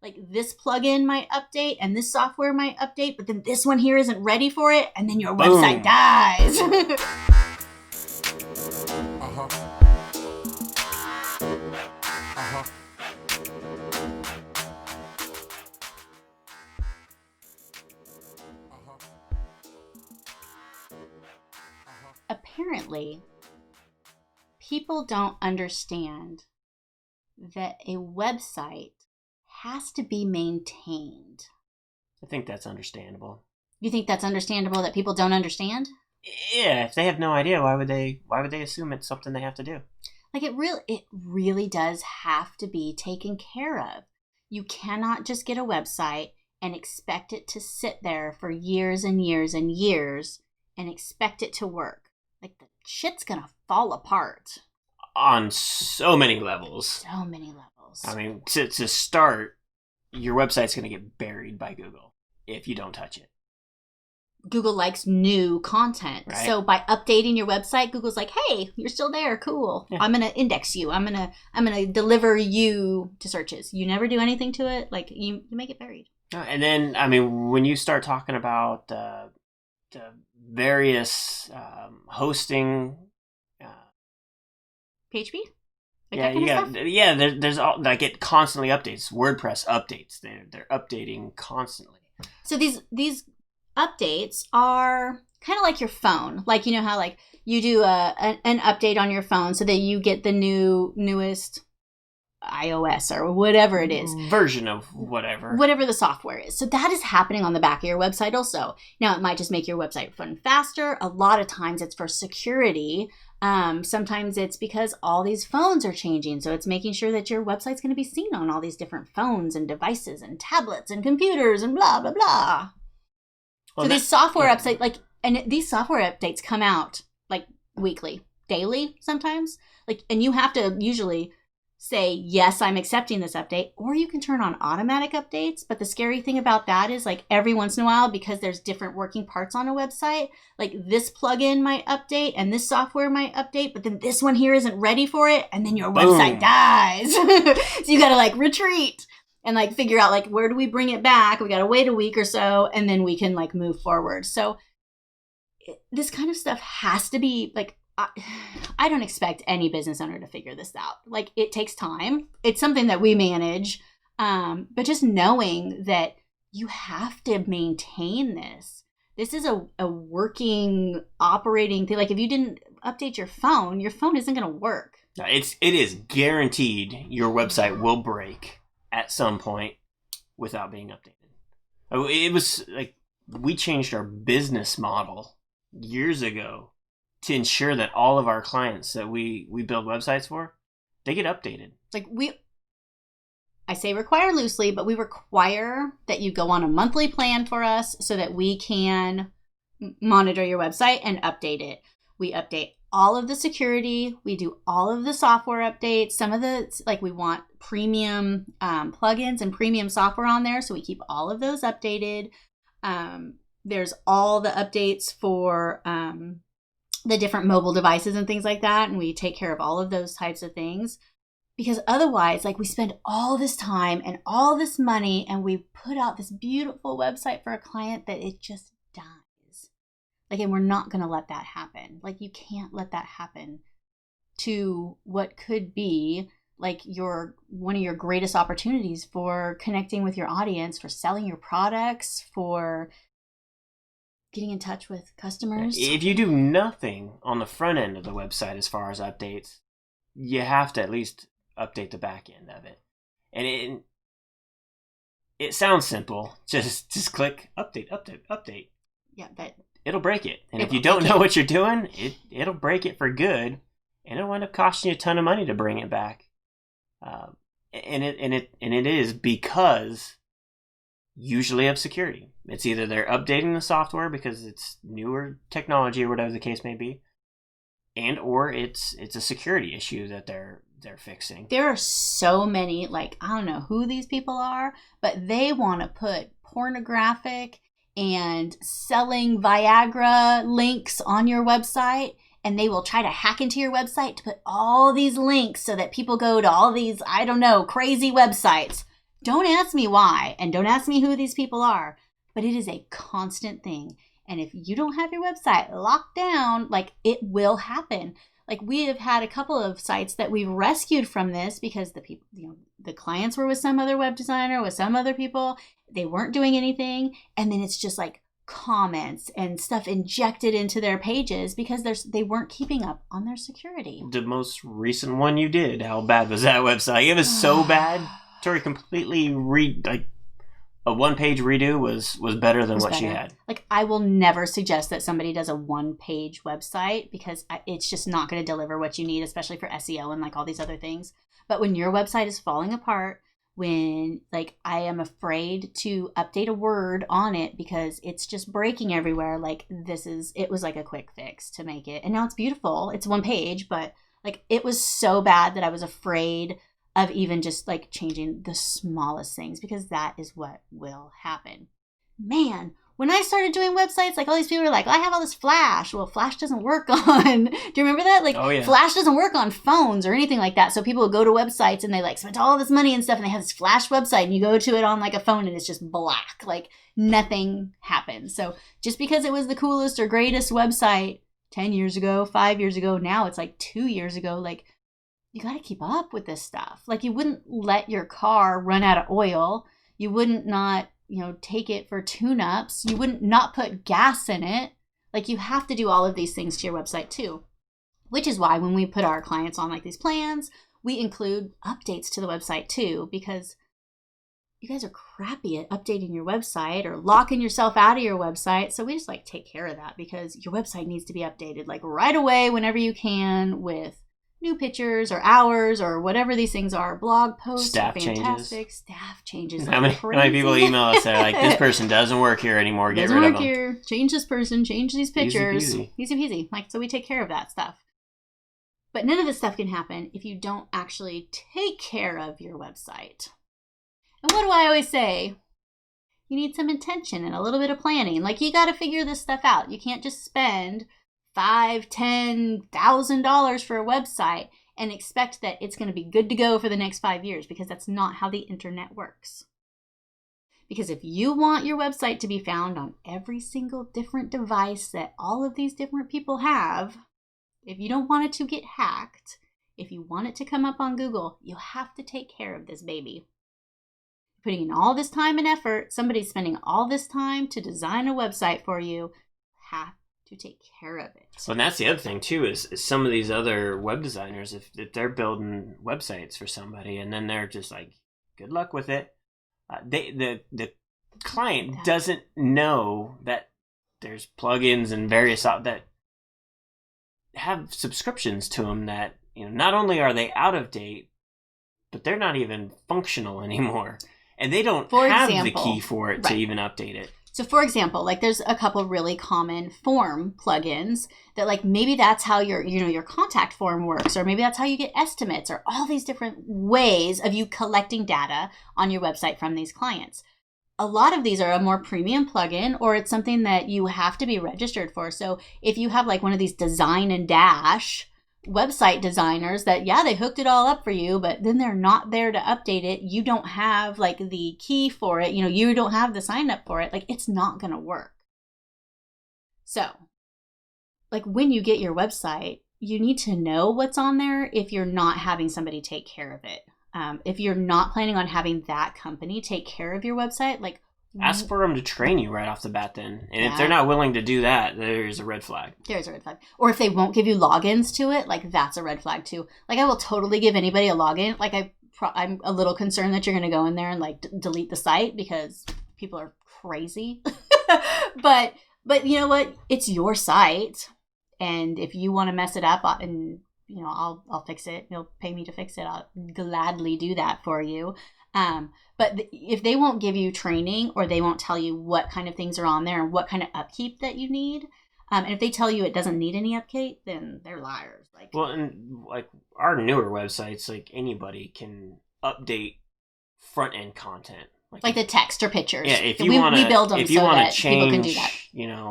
like this plugin might update and this software might update, but then this one here isn't ready for it, and then your website dies. Apparently, people don't understand that a website has to be maintained. I think that's understandable. You think that's understandable that people don't understand? Yeah, if they have no idea, why would they assume it's something they have to do? Like it really does have to be taken care of. You cannot just get a website and expect it to sit there for years and years and years and expect it to work. Like the shit's gonna fall apart. On so many levels. So many levels. I mean, to start, your website's going to get buried by Google if you don't touch it. Google likes new content. Right. So by updating your website, Google's like, hey, you're still there. Cool. Yeah. I'm going to index you. I'm going to deliver you to searches. You never do anything to it. Like you make it buried. And then, I mean, when you start talking about the various hosting... PHP? There's all, like, it constantly updates. WordPress updates. They're updating constantly. So these updates are kind of like your phone. Like, you know how like you do an update on your phone so that you get the newest iOS or whatever it is. Version of whatever. Whatever the software is. So that is happening on the back of your website also. Now, it might just make your website run faster. A lot of times it's for security. Sometimes it's because all these phones are changing. So it's making sure that your website's going to be seen on all these different phones and devices and tablets and computers and blah, blah, blah. Well, so these software updates, these software updates come out like weekly, daily sometimes. Like, and you have to usually say, yes, I'm accepting this update, or you can turn on automatic updates. But the scary thing about that is like every once in a while, because there's different working parts on a website, like this plugin might update and this software might update, but then this one here isn't ready for it. And then your website dies. So you got to like retreat and like figure out like, where do we bring it back? We got to wait a week or so and then we can like move forward. So this kind of stuff has to be like, I don't expect any business owner to figure this out. Like it takes time. It's something that we manage. But just knowing that you have to maintain this. This is a working, operating thing. Like if you didn't update your phone isn't going to work. It is guaranteed your website will break at some point without being updated. It was like we changed our business model years ago to ensure that all of our clients that we build websites for, they get updated. Like I say require loosely, but we require that you go on a monthly plan for us so that we can monitor your website and update it. We update all of the security. We do all of the software updates. Some of the, like we want premium plugins and premium software on there. So we keep all of those updated. There's all the updates for the different mobile devices and things like that. And we take care of all of those types of things because otherwise, like we spend all this time and all this money and we put out this beautiful website for a client that it just dies. Like, and we're not going to let that happen. Like you can't let that happen to what could be like one of your greatest opportunities for connecting with your audience, for selling your products, for getting in touch with customers. If you do nothing on the front end of the website as far as updates, you have to at least update the back end of it. And it sounds simple. Just click update. Yeah, but it'll break it. And if you don't know what you're doing, it'll break it for good, and it'll end up costing you a ton of money to bring it back. And it is because usually of security. It's either they're updating the software because it's newer technology or whatever the case may be, and or it's a security issue that they're fixing. There are so many, like, I don't know who these people are, but they want to put pornographic and selling Viagra links on your website, and they will try to hack into your website to put all these links so that people go to all these, I don't know, crazy websites. Don't ask me why, and don't ask me who these people are, but it is a constant thing. And if you don't have your website locked down, like, it will happen. Like, we have had a couple of sites that we've rescued from this because the people, the clients were with some other web designer, with some other people. They weren't doing anything. And then it's just like comments and stuff injected into their pages because they weren't keeping up on their security. The most recent one you did, how bad was that website? It was so bad. Torie completely a one-page redo was better than what she had. Like, I will never suggest that somebody does a one-page website because it's just not going to deliver what you need, especially for SEO and like all these other things. But when your website is falling apart, when like I am afraid to update a word on it because it's just breaking everywhere, like it was like a quick fix to make it. And now it's beautiful. It's one page, but like it was so bad that I was afraid of even just like changing the smallest things because that is what will happen. Man, when I started doing websites, like all these people were like, I have all this Flash. Well, Flash doesn't work on, do you remember that? Like, oh, yeah. Flash doesn't work on phones or anything like that. So people would go to websites and they like spent all this money and stuff and they have this Flash website and you go to it on like a phone and it's just black. Like nothing happens. So just because it was the coolest or greatest website 10 years ago, 5 years ago, now it's like 2 years ago, like, you got to keep up with this stuff. Like you wouldn't let your car run out of oil. You wouldn't not, take it for tune-ups. You wouldn't not put gas in it. Like you have to do all of these things to your website too. Which is why when we put our clients on like these plans, we include updates to the website too, because you guys are crappy at updating your website or locking yourself out of your website. So we just like take care of that because your website needs to be updated like right away whenever you can with new pictures or hours or whatever these things are. Blog posts staff are fantastic. Changes. Staff changes. How many people email us that are like, this person doesn't work here anymore. Get rid of them. Here. Change this person. Change these pictures. Easy peasy. Like, so we take care of that stuff. But none of this stuff can happen if you don't actually take care of your website. And what do I always say? You need some intention and a little bit of planning. Like, you got to figure this stuff out. You can't just spend $5,000-$10,000 for a website and expect that it's going to be good to go for the next 5 years because that's not how the internet works. Because if you want your website to be found on every single different device that all of these different people have, if you don't want it to get hacked, if you want it to come up on Google, you have to take care of this baby. Putting in all this time and effort, somebody's spending all this time to design a website for you, have to take care of it. Well, and that's the other thing too is some of these other web designers, if they're building websites for somebody and then they're just like, good luck with it. The client doesn't know that there's plugins and various that have subscriptions to them that, not only are they out of date, but they're not even functional anymore. And they don't have the key for it to even update it. So for example, like there's a couple really common form plugins that like maybe that's how your contact form works, or maybe that's how you get estimates, or all these different ways of you collecting data on your website from these clients. A lot of these are a more premium plugin, or it's something that you have to be registered for. So if you have like one of these Design and Dash website designers that, they hooked it all up for you, but then they're not there to update it. You don't have like the key for it. You don't have the sign up for it. Like, it's not going to work. So like when you get your website, you need to know what's on there if you're not having somebody take care of it. If you're not planning on having that company take care of your website, like, ask for them to train you right off the bat then. And if they're not willing to do that, there's a red flag. There's a red flag. Or if they won't give you logins to it, like that's a red flag too. Like I will totally give anybody a login. Like I'm a little concerned that you're going to go in there and like delete the site because people are crazy. but you know what? It's your site. And if you want to mess it up and I'll fix it. You'll pay me to fix it. I'll gladly do that for you. But if they won't give you training or they won't tell you what kind of things are on there and what kind of upkeep that you need, and if they tell you it doesn't need any upkeep, then they're liars. Like, well, and like our newer websites, like anybody can update front end content, like the text or pictures. Yeah, if you want to, build them, if you want to change, people can do that.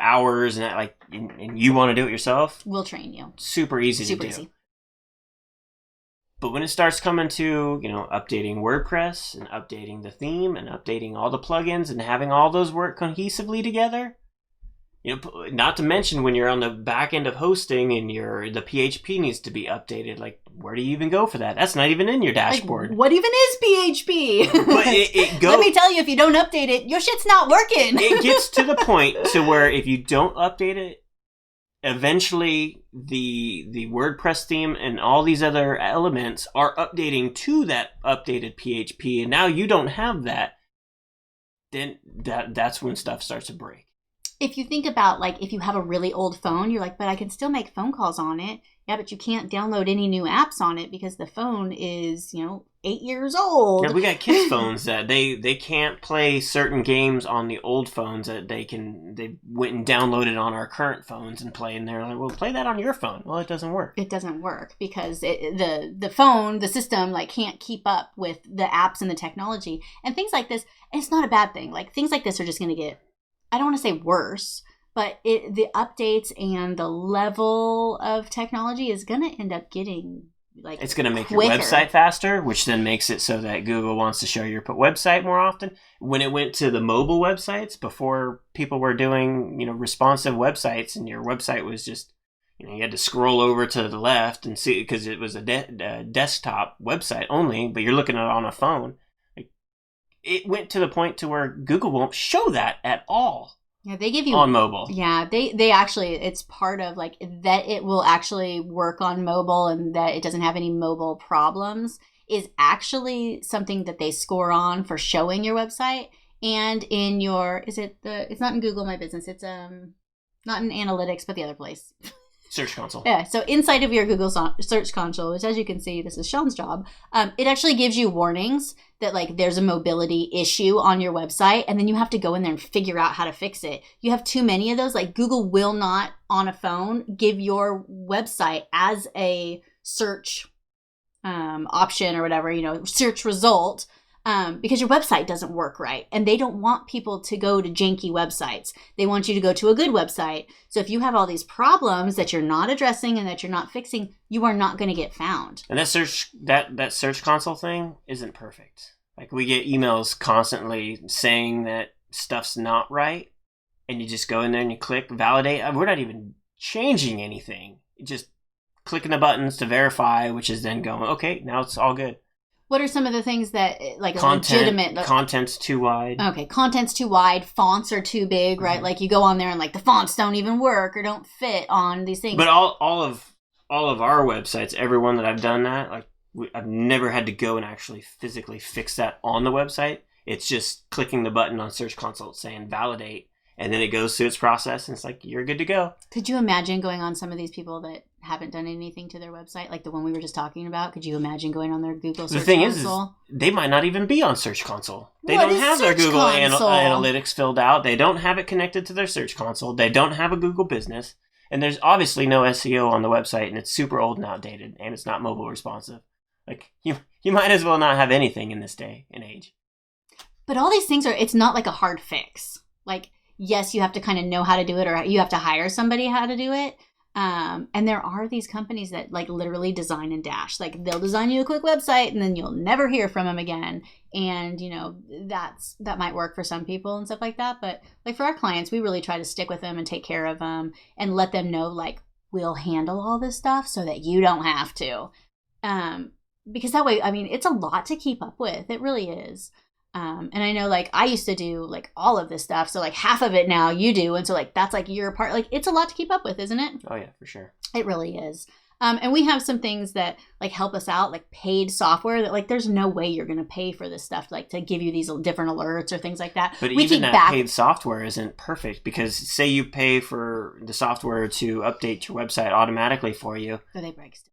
Hours and that, and you want to do it yourself, we'll train you. Super easy to do. Easy. But when it starts coming to, updating WordPress and updating the theme and updating all the plugins and having all those work cohesively together, not to mention when you're on the back end of hosting and the PHP needs to be updated, like, where do you even go for that? That's not even in your dashboard. Like, what even is PHP? But let me tell you, if you don't update it, your shit's not working. It gets to the point to where if you don't update it, eventually the WordPress theme and all these other elements are updating to that updated PHP, and now you don't have that. Then that's when stuff starts to break. If you think about, like, if you have a really old phone, you're like, but I can still make phone calls on it. Yeah, but you can't download any new apps on it because the phone is, 8 years old. Yeah, we got kids' phones that they can't play certain games on the old phones that they went and downloaded on our current phones and play, and they're like, well, play that on your phone. Well, it doesn't work. It doesn't work because the phone, the system, like, can't keep up with the apps and the technology. And things like this, and it's not a bad thing. Like, things like this are just going to get, I don't want to say worse, but the updates and the level of technology is going to end up getting, like, it's going to make quicker. Your website faster, which then makes it so that Google wants to show your website more often. When it went to the mobile websites, before people were doing, responsive websites, and your website was just, you had to scroll over to the left and see, because it was a desktop website only, but you're looking at it on a phone. It went to the point to where Google won't show that at all. Yeah, they give you on mobile. Yeah, they actually, it's part of, like, that it will actually work on mobile and that it doesn't have any mobile problems is actually something that they score on for showing your website. And in your, it's not in Google My Business, it's not in analytics, but the other place. Search Console. Yeah, so inside of your Google Search Console, which, as you can see, this is Sean's job, it actually gives you warnings that, like, there's a mobility issue on your website, and then you have to go in there and figure out how to fix it. You have too many of those. Like, Google will not, on a phone, give your website as a search option or whatever, search result, because your website doesn't work right. And they don't want people to go to janky websites. They want you to go to a good website. So if you have all these problems that you're not addressing and that you're not fixing, you are not going to get found. And that search console thing isn't perfect. Like, we get emails constantly saying that stuff's not right, and you just go in there and you click validate. We're not even changing anything. Just clicking the buttons to verify, which is then going, okay, now it's all good. What are some of the things that, like, a legitimate... Content's too wide. Okay, content's too wide. Fonts are too big, right? Mm-hmm. Like, you go on there and, like, the fonts don't even work or don't fit on these things. But all of our websites, every one that I've done that, like, I've never had to go and actually physically fix that on the website. It's just clicking the button on Search Console saying validate, and then it goes through its process, and it's like, you're good to go. Could you imagine going on some of these people that haven't done anything to their website, like the one we were just talking about? Could you imagine going on their Google Search Console? The thing is, they might not even be on Search Console. They don't have their Google Analytics filled out. They don't have it connected to their Search Console. They don't have a Google Business. And there's obviously no SEO on the website, and it's super old and outdated, and it's not mobile responsive. Like, you might as well not have anything in this day and age. But all these things it's not like a hard fix. Like, yes, you have to kind of know how to do it, or you have to hire somebody how to do it. And there are these companies that, like, literally design and dash. Like, they'll design you a quick website and then you'll never hear from them again. And, that might work for some people and stuff like that. But, like, for our clients, we really try to stick with them and take care of them and let them know, like, we'll handle all this stuff so that you don't have to. Because that way, I mean, it's a lot to keep up with. It really is. And I know, like, I used to do, like, all of this stuff. So, like, half of it now you do. And so, like, that's, like, your part. Like, it's a lot to keep up with, isn't it? Oh, yeah, for sure. It really is. And we have some things that, like, help us out, like paid software that, like, there's no way you're going to pay for this stuff, like, to give you these different alerts or things like that. But even that paid software isn't perfect, because say you pay for the software to update your website automatically for you. So they break stuff.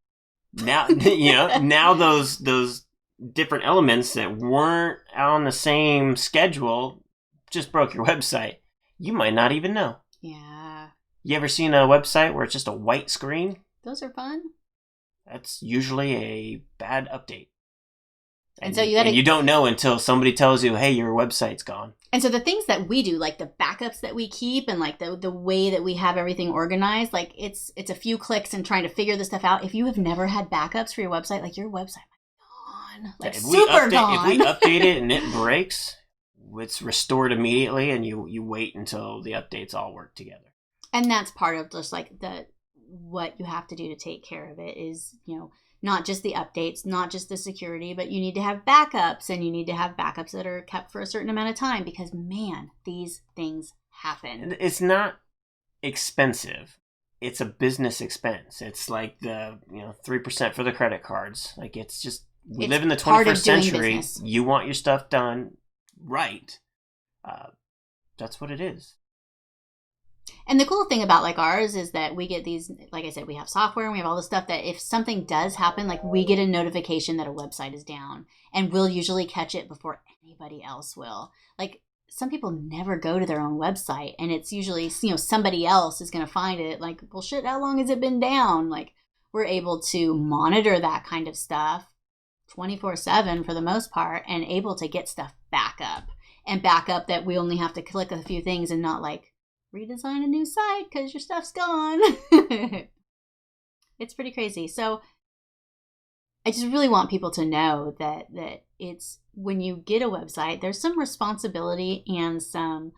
Now, now those different elements that weren't on the same schedule just broke your website. You might not even know. Yeah. You ever seen a website where it's just a white screen? Those are fun. That's usually a bad update. And so you don't know until somebody tells you, hey, your website's gone. And so the things that we do, like the backups that we keep and like the way that we have everything organized, like it's a few clicks and trying to figure this stuff out. If you have never had backups for your website, like your website might be gone. Like super gone. If we update it and it breaks, it's restored immediately and you wait until the updates all work together. And that's part of just like what you have to do to take care of it is, not just the updates, not just the security, but you need to have backups, and you need to have backups that are kept for a certain amount of time because, man, these things happen. It's not expensive. It's a business expense. It's like the 3% for the credit cards. Like it's live in the 21st century. You want your stuff done right. That's what it is. And the cool thing about like ours is that we get these, like I said, we have software and we have all this stuff that if something does happen, like we get a notification that a website is down, and we'll usually catch it before anybody else will. Like some people never go to their own website, and it's usually, somebody else is going to find it. Like, well, shit, how long has it been down? Like we're able to monitor that kind of stuff 24/7 for the most part, and able to get stuff back up that we only have to click a few things and not like redesign a new site because your stuff's gone. It's pretty crazy. So I just really want people to know that it's when you get a website, there's some responsibility and some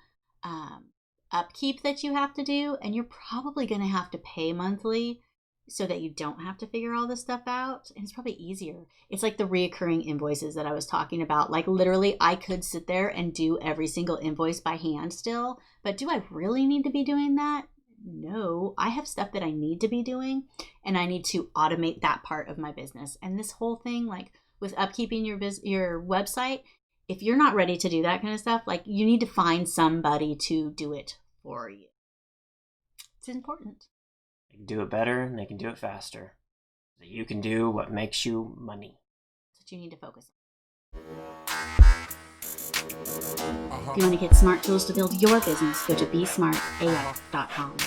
upkeep that you have to do, and you're probably going to have to pay monthly so that you don't have to figure all this stuff out. And it's probably easier. It's like the reoccurring invoices that I was talking about. Like literally I could sit there and do every single invoice by hand still, but do I really need to be doing that? No, I have stuff that I need to be doing, and I need to automate that part of my business. And this whole thing, like with upkeeping your website, if you're not ready to do that kind of stuff, like you need to find somebody to do it for you. It's important. They can do it better and they can do it faster. So you can do what makes you money. That's what you need to focus on. If you want to get smart tools to build your business, go to besmartaf.com.